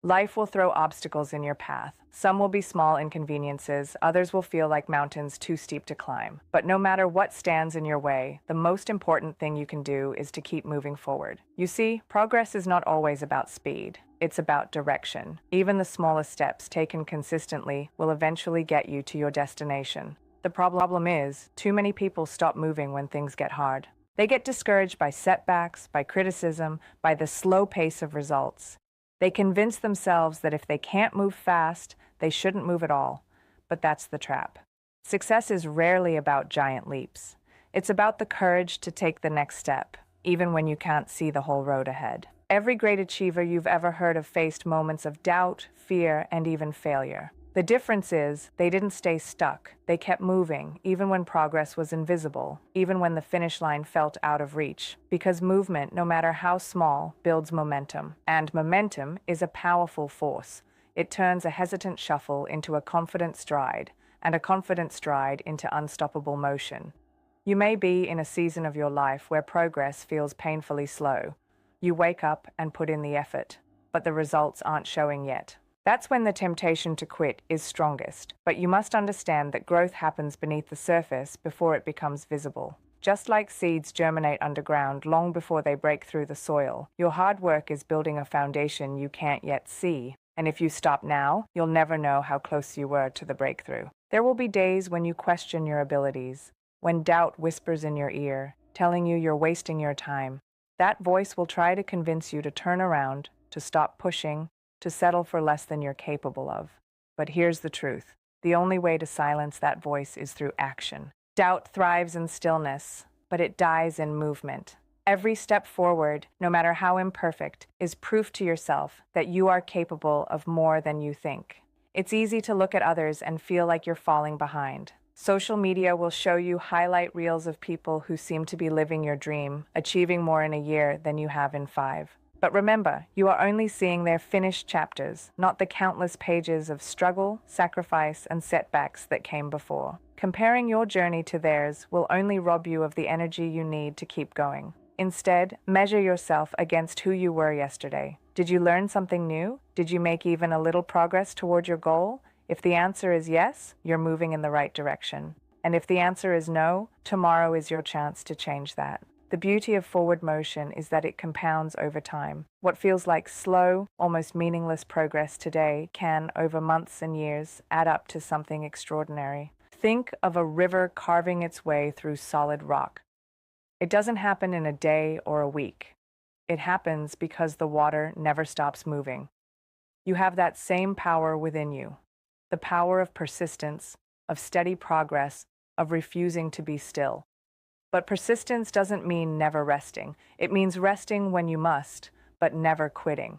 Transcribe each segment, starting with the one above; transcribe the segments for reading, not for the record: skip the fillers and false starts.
Life will throw obstacles in your path. Some will be small inconveniences, others will feel like mountains too steep to climb. But no matter what stands in your way, the most important thing you can do is to keep moving forward. You see, progress is not always about speed. It's about direction. Even the smallest steps taken consistently will eventually get you to your destination. The problem is, too many people stop moving when things get hard. They get discouraged by setbacks, by criticism, by the slow pace of results. They convince themselves that if they can't move fast, they shouldn't move at all. But that's the trap. Success is rarely about giant leaps. It's about the courage to take the next step, even when you can't see the whole road ahead. Every great achiever you've ever heard of faced moments of doubt, fear, and even failure. The difference is, they didn't stay stuck. They kept moving, even when progress was invisible, even when the finish line felt out of reach. Because movement, no matter how small, builds momentum. And momentum is a powerful force. It turns a hesitant shuffle into a confident stride, and a confident stride into unstoppable motion. You may be in a season of your life where progress feels painfully slow. You wake up and put in the effort, but the results aren't showing yet. That's when the temptation to quit is strongest, but you must understand that growth happens beneath the surface before it becomes visible. Just like seeds germinate underground long before they break through the soil, your hard work is building a foundation you can't yet see. And if you stop now, you'll never know how close you were to the breakthrough. There will be days when you question your abilities, when doubt whispers in your ear, telling you you're wasting your time. That voice will try to convince you to turn around, to stop pushing, to settle for less than you're capable of. But here's the truth. The only way to silence that voice is through action. Doubt thrives in stillness, but it dies in movement. Every step forward, no matter how imperfect, is proof to yourself that you are capable of more than you think. It's easy to look at others and feel like you're falling behind. Social media will show you highlight reels of people who seem to be living your dream, achieving more in a year than you have in 5. But remember, you are only seeing their finished chapters, not the countless pages of struggle, sacrifice, and setbacks that came before. Comparing your journey to theirs will only rob you of the energy you need to keep going. Instead, measure yourself against who you were yesterday. Did you learn something new? Did you make even a little progress toward your goal? If the answer is yes, you're moving in the right direction. And if the answer is no, tomorrow is your chance to change that. The beauty of forward motion is that it compounds over time. What feels like slow, almost meaningless progress today can, over months and years, add up to something extraordinary. Think of a river carving its way through solid rock. It doesn't happen in a day or a week. It happens because the water never stops moving. You have that same power within you. The power of persistence, of steady progress, of refusing to be still. But persistence doesn't mean never resting. It means resting when you must, but never quitting.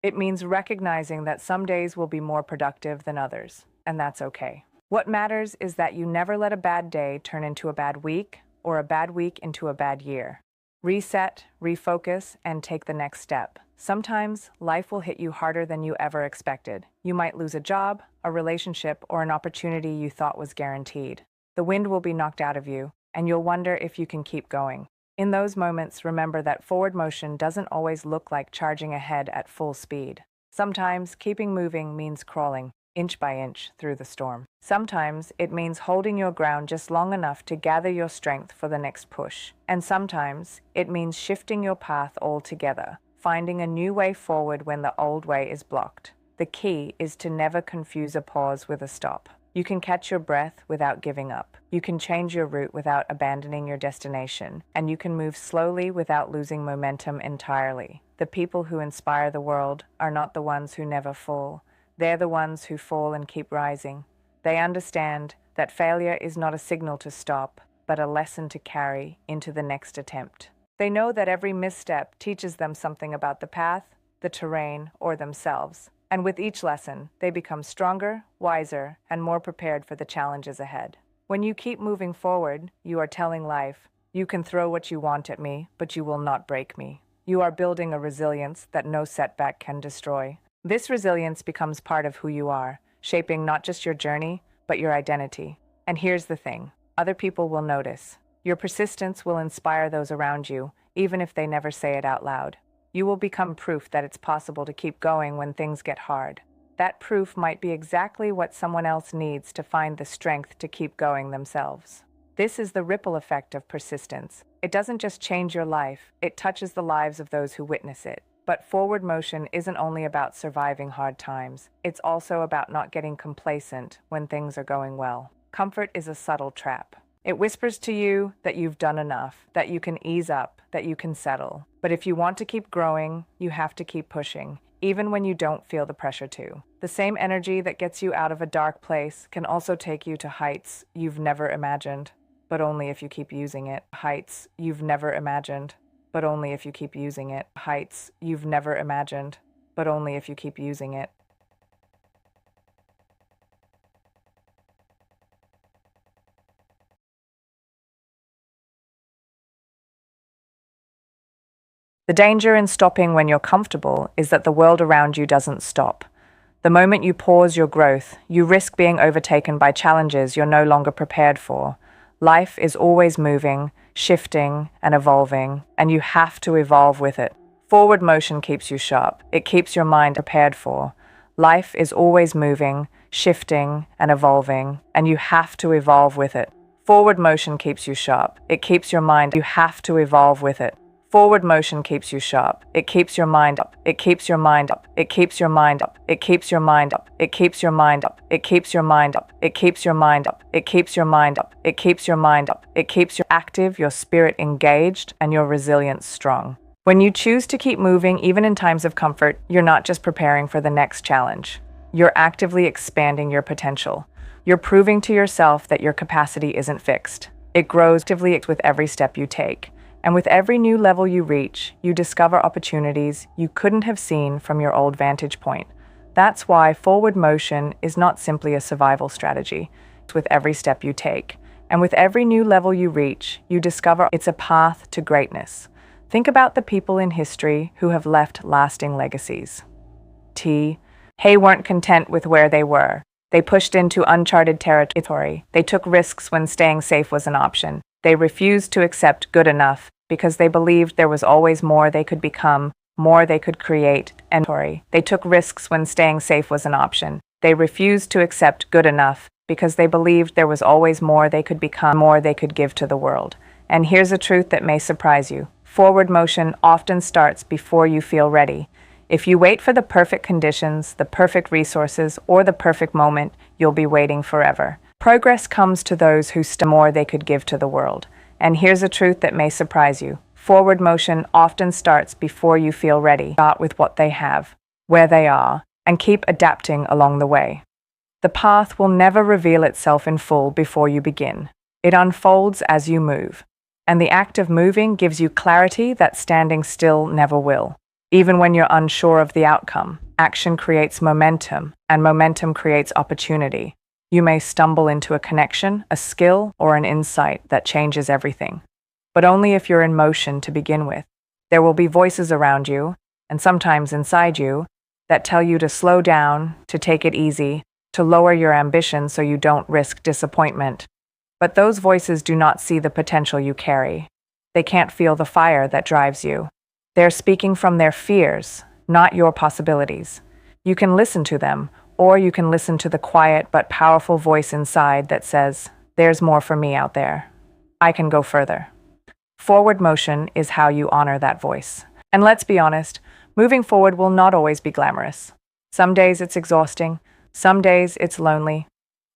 It means recognizing that some days will be more productive than others, and that's okay. What matters is that you never let a bad day turn into a bad week, or a bad week into a bad year. Reset, refocus, and take the next step. Sometimes, life will hit you harder than you ever expected. You might lose a job, a relationship, or an opportunity you thought was guaranteed. The wind will be knocked out of you, and you'll wonder if you can keep going. In those moments, remember that forward motion doesn't always look like charging ahead at full speed. Sometimes, keeping moving means crawling, inch by inch, through the storm. Sometimes, it means holding your ground just long enough to gather your strength for the next push. And sometimes, it means shifting your path altogether, finding a new way forward when the old way is blocked. The key is to never confuse a pause with a stop. You can catch your breath without giving up. You can change your route without abandoning your destination. And you can move slowly without losing momentum entirely. The people who inspire the world are not the ones who never fall. They're the ones who fall and keep rising. They understand that failure is not a signal to stop, but a lesson to carry into the next attempt. They know that every misstep teaches them something about the path, the terrain, or themselves. And with each lesson, they become stronger, wiser, and more prepared for the challenges ahead. When you keep moving forward, you are telling life, you can throw what you want at me, but you will not break me. You are building a resilience that no setback can destroy. This resilience becomes part of who you are, shaping not just your journey, but your identity. And here's the thing, other people will notice. Your persistence will inspire those around you, even if they never say it out loud. You will become proof that it's possible to keep going when things get hard. That proof might be exactly what someone else needs to find the strength to keep going themselves. This is the ripple effect of persistence. It doesn't just change your life, it touches the lives of those who witness it. But forward motion isn't only about surviving hard times, it's also about not getting complacent when things are going well. Comfort is a subtle trap. It whispers to you that you've done enough, that you can ease up, that you can settle. But if you want to keep growing, you have to keep pushing, even when you don't feel the pressure to. The same energy that gets you out of a dark place can also take you to heights you've never imagined, but only if you keep using it. Heights you've never imagined, but only if you keep using it. Heights you've never imagined, but only if you keep using it. The danger in stopping when you're comfortable is that the world around you doesn't stop. The moment you pause your growth, you risk being overtaken by challenges you're no longer prepared for. Life is always moving, shifting, and evolving, and you have to evolve with it. Forward motion keeps you sharp. It keeps your mind prepared for. Life is always moving, shifting, and evolving, and you have to evolve with it. Forward motion keeps you sharp. It keeps your mind. You have to evolve with it. Forward motion keeps you sharp. It keeps your mind up. It keeps your mind up. It keeps your mind up. It keeps your mind up. It keeps your mind up. It keeps your mind up. It keeps your mind up. It keeps your mind up. It keeps your mind up. It keeps your active, your spirit engaged, and your resilience strong. When you choose to keep moving, even in times of comfort, you're not just preparing for the next challenge. You're actively expanding your potential. You're proving to yourself that your capacity isn't fixed. It grows actively with every step you take. And with every new level you reach, you discover opportunities you couldn't have seen from your old vantage point. That's why forward motion is not simply a survival strategy. It's with every step you take. And with every new level you reach, you discover it's a path to greatness. Think about the people in history who have left lasting legacies. They weren't content with where they were. They pushed into uncharted territory. They took risks when staying safe was an option. They refused to accept good enough because they believed there was always more they could become, more they could create, and they took risks when staying safe was an option. They refused to accept good enough because they believed there was always more they could become, more they could give to the world. And here's a truth that may surprise you. Forward motion often starts before you feel ready. If you wait for the perfect conditions, the perfect resources, or the perfect moment, you'll be waiting forever. Progress comes to those who more they could give to the world. And here's a truth that may surprise you. Forward motion often starts before you feel ready. Start with what they have, where they are, and keep adapting along the way. The path will never reveal itself in full before you begin. It unfolds as you move. And the act of moving gives you clarity that standing still never will. Even when you're unsure of the outcome, action creates momentum, and momentum creates opportunity. You may stumble into a connection, a skill, or an insight that changes everything. But only if you're in motion to begin with. There will be voices around you, and sometimes inside you, that tell you to slow down, to take it easy, to lower your ambition so you don't risk disappointment. But those voices do not see the potential you carry. They can't feel the fire that drives you. They're speaking from their fears, not your possibilities. You can listen to them, or you can listen to the quiet but powerful voice inside that says, "There's more for me out there. I can go further." Forward motion is how you honor that voice. And let's be honest, moving forward will not always be glamorous. Some days it's exhausting, some days it's lonely.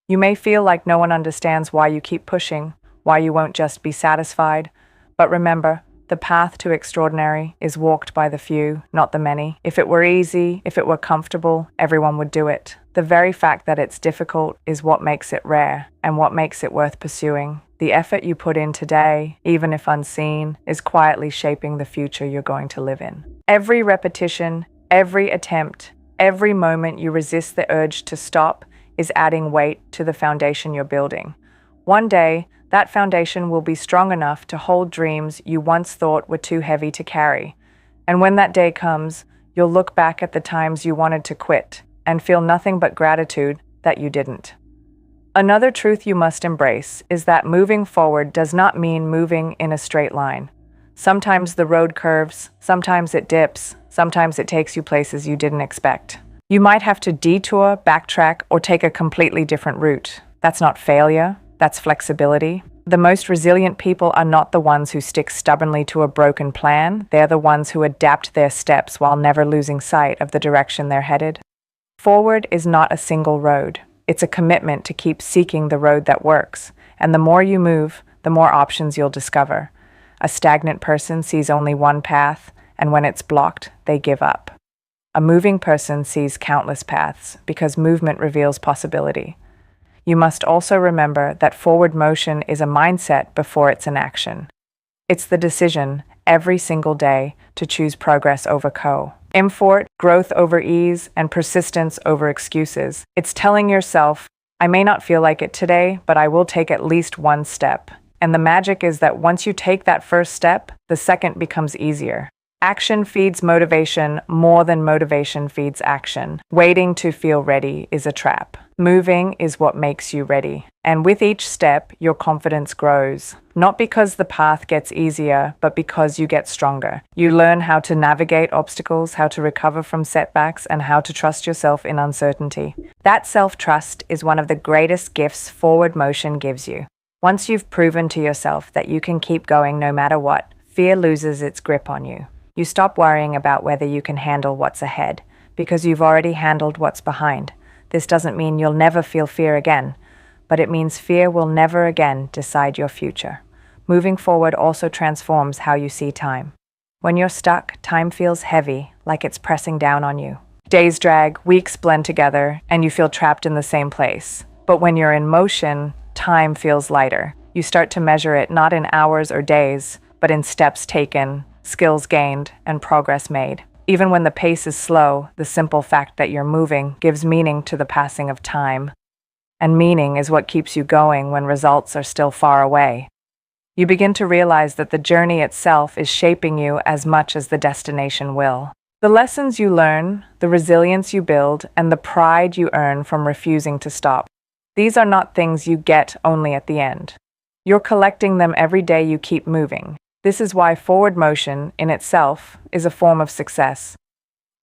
You may feel like no one understands why you keep pushing, why you won't just be satisfied. But remember, the path to extraordinary is walked by the few, not the many. If it were easy, if it were comfortable, everyone would do it. The very fact that it's difficult is what makes it rare and what makes it worth pursuing. The effort you put in today, even if unseen, is quietly shaping the future you're going to live in. Every repetition, every attempt, every moment you resist the urge to stop is adding weight to the foundation you're building. One day, that foundation will be strong enough to hold dreams you once thought were too heavy to carry. And when that day comes, you'll look back at the times you wanted to quit and feel nothing but gratitude that you didn't. Another truth you must embrace is that moving forward does not mean moving in a straight line. Sometimes the road curves, sometimes it dips, sometimes it takes you places you didn't expect. You might have to detour, backtrack, or take a completely different route. That's not failure, that's flexibility. The most resilient people are not the ones who stick stubbornly to a broken plan, they're the ones who adapt their steps while never losing sight of the direction they're headed. Forward is not a single road. It's a commitment to keep seeking the road that works, and the more you move, the more options you'll discover. A stagnant person sees only one path, and when it's blocked, they give up. A moving person sees countless paths because movement reveals possibility. You must also remember that forward motion is a mindset before it's an action. It's the decision, every single day, to choose progress over comfort, growth over ease, and persistence over excuses. It's telling yourself, I may not feel like it today, but I will take at least one step. And the magic is that once you take that first step, the second becomes easier. Action feeds motivation more than motivation feeds action. Waiting to feel ready is a trap. Moving is what makes you ready. And with each step, your confidence grows. Not because the path gets easier, but because you get stronger. You learn how to navigate obstacles, how to recover from setbacks, and how to trust yourself in uncertainty. That self-trust is one of the greatest gifts forward motion gives you. Once you've proven to yourself that you can keep going no matter what, fear loses its grip on you. You stop worrying about whether you can handle what's ahead, because you've already handled what's behind. This doesn't mean you'll never feel fear again, but it means fear will never again decide your future. Moving forward also transforms how you see time. When you're stuck, time feels heavy, like it's pressing down on you. Days drag, weeks blend together, and you feel trapped in the same place. But when you're in motion, time feels lighter. You start to measure it not in hours or days, but in steps taken, skills gained, and progress made. Even when the pace is slow, the simple fact that you're moving gives meaning to the passing of time. And meaning is what keeps you going when results are still far away. You begin to realize that the journey itself is shaping you as much as the destination will. The lessons you learn, the resilience you build, and the pride you earn from refusing to stop. These are not things you get only at the end. You're collecting them every day you keep moving. This is why forward motion, in itself, is a form of success.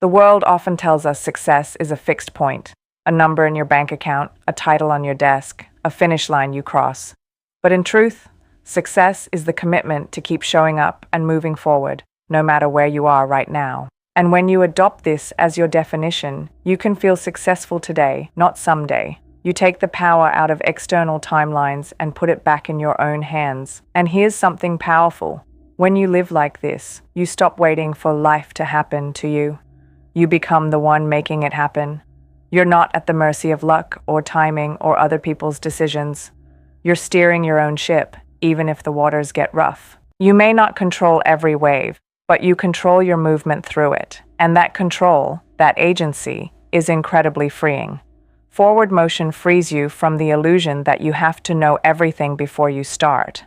The world often tells us success is a fixed point, a number in your bank account, a title on your desk, a finish line you cross. But in truth, success is the commitment to keep showing up and moving forward, no matter where you are right now. And when you adopt this as your definition, you can feel successful today, not someday. You take the power out of external timelines and put it back in your own hands. And here's something powerful. When you live like this, you stop waiting for life to happen to you. You become the one making it happen. You're not at the mercy of luck or timing or other people's decisions. You're steering your own ship, even if the waters get rough. You may not control every wave, but you control your movement through it. And that control, that agency, is incredibly freeing. Forward motion frees you from the illusion that you have to know everything before you start.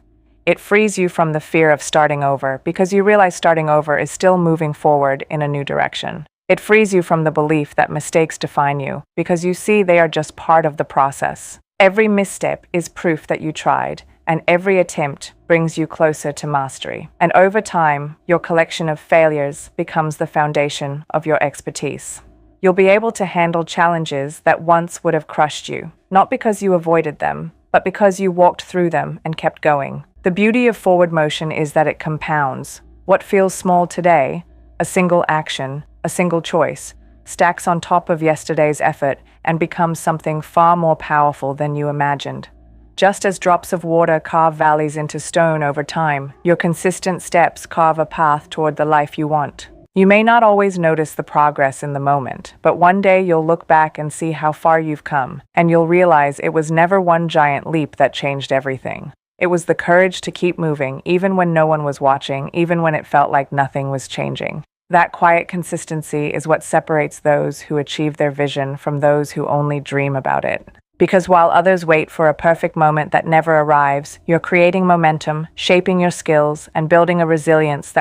It frees you from the fear of starting over because you realize starting over is still moving forward in a new direction. It frees you from the belief that mistakes define you because you see they are just part of the process. Every misstep is proof that you tried, and every attempt brings you closer to mastery. And over time, your collection of failures becomes the foundation of your expertise. You'll be able to handle challenges that once would have crushed you, not because you avoided them, but because you walked through them and kept going. The beauty of forward motion is that it compounds. What feels small today, a single action, a single choice, stacks on top of yesterday's effort and becomes something far more powerful than you imagined. Just as drops of water carve valleys into stone over time, your consistent steps carve a path toward the life you want. You may not always notice the progress in the moment, but one day you'll look back and see how far you've come, and you'll realize it was never one giant leap that changed everything. It was the courage to keep moving, even when no one was watching, even when it felt like nothing was changing. That quiet consistency is what separates those who achieve their vision from those who only dream about it. Because while others wait for a perfect moment that never arrives, you're creating momentum, shaping your skills, and building a resilience that